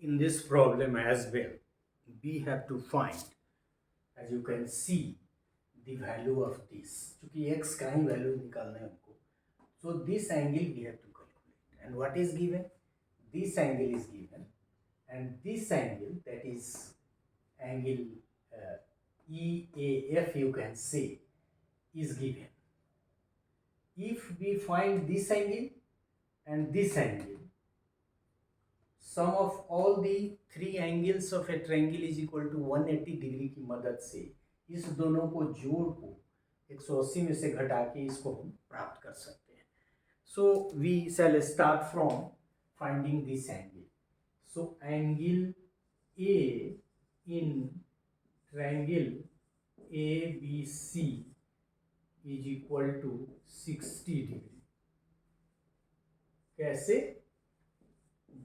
in this problem as well, we have to find, as you can see, the value of this. चूंकि x का ही value निकालना है हमको, so this angle we have to calculate. And what is given? This angle is given, and this angle, that is angle EAF, you can say, is given. If we find this angle and this angle, sum of all the three angles of a triangle is equal to 180 degree की मदद से इस दोनों को जोड़ को 180 में से घटा के इसको हम प्राप्त कर सकते हैं. So we shall start from finding this angle. So angle A in triangle ABC is equal to 60 degree. कैसे?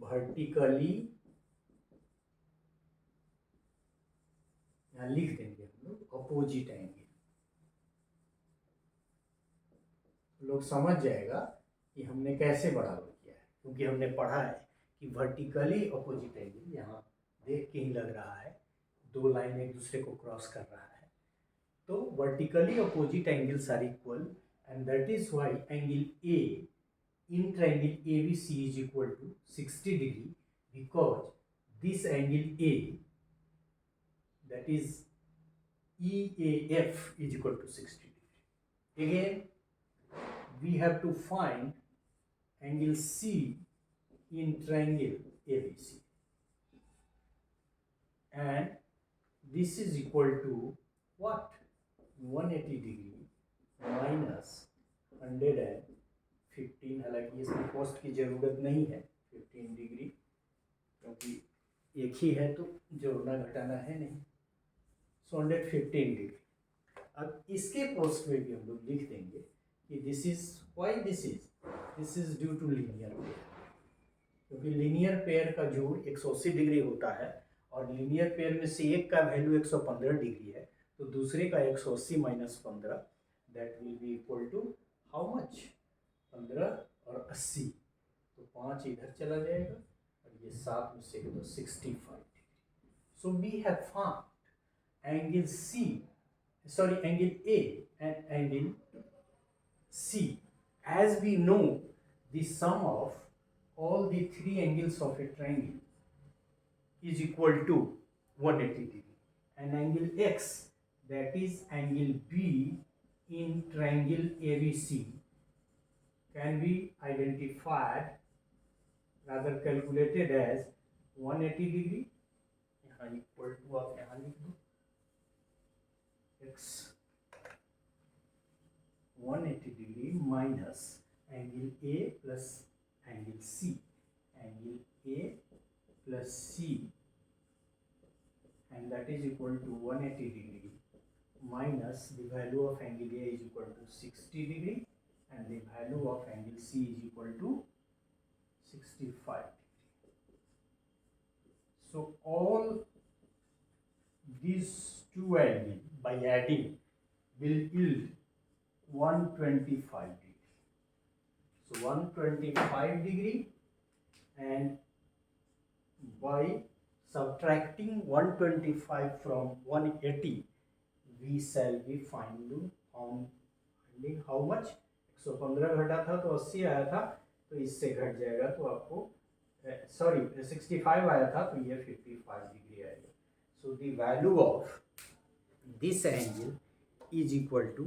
वर्टिकली यहाँ लिख देंगे हम लोग अपोजिट एंगल. लोग समझ जाएगा कि हमने कैसे बराबर किया है, क्योंकि हमने पढ़ा है कि वर्टिकली अपोजिट एंगल, यहाँ देख के ही लग रहा है दो लाइन एक दूसरे को क्रॉस कर रहा है. तो vertically opposite angles are equal, and that is why angle A in triangle ABC is equal to 60 degree, because this angle A, that is EAF, is equal to 60 degree. Again, we have to find angle C in triangle ABC, and this is equal to what? 180 degree minus 115. हालांकि इसमें cost की ज़रूरत नहीं है 15 degree, क्योंकि एक ही है तो जोड़ना घटाना है नहीं. सो 115 डिग्री. अब इसके पोस्ट में भी हम लोग लिख देंगे कि this is why this is due to linear pair, क्योंकि लीनियर पेयर का जोड़ 180 डिग्री होता है, और लीनियर पेयर में से एक का वैल्यू 115 डिग्री है, तो दूसरे का 180 minus 15, that will be equal to how much? 15 और 80, तो 5 इधर चला जाएगा और ये 7 में से तो 65 degree. So we have found angle C, sorry angle A and angle C. As we know the sum of all the three angles of a triangle is equal to 180 degree, and angle x, that is angle B in triangle ABC, can be identified, rather calculated as 180 degree. यहाँ equal to आप यहाँ लिख दो x 180 degree minus angle A plus angle C. Angle A plus C, and that is equal to 180 degree minus the value of angle A is equal to 60 degree, and the value of angle C is equal to 65 degree. So all these two angles by adding will yield 125 degree. So 125 degree, and by subtracting 125 from 180, we shall be finding how much? 115 घटा था तो 80 आया था, तो इससे घट जाएगा तो आपको सॉरी 65 आया था तो ये 55 डिग्री आएगा. So the value of this angle is equal to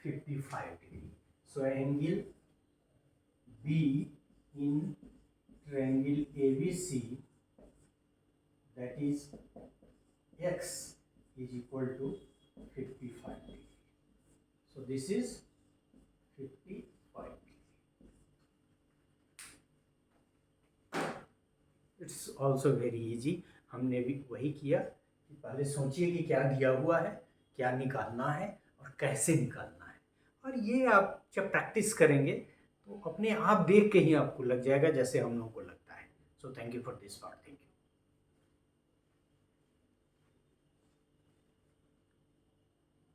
55 degree. So angle B in triangle ABC, that is x, is equal to 55 degree. So this is 55 degree. It's also very easy. हमने भी वही किया कि पहले सोचिए कि क्या दिया हुआ है, क्या निकालना है और कैसे निकालना है, और ये आप जब प्रैक्टिस करेंगे तो अपने आप देख के ही आपको लग जाएगा जैसे हम लोगों को लगता है. So thank you for this part.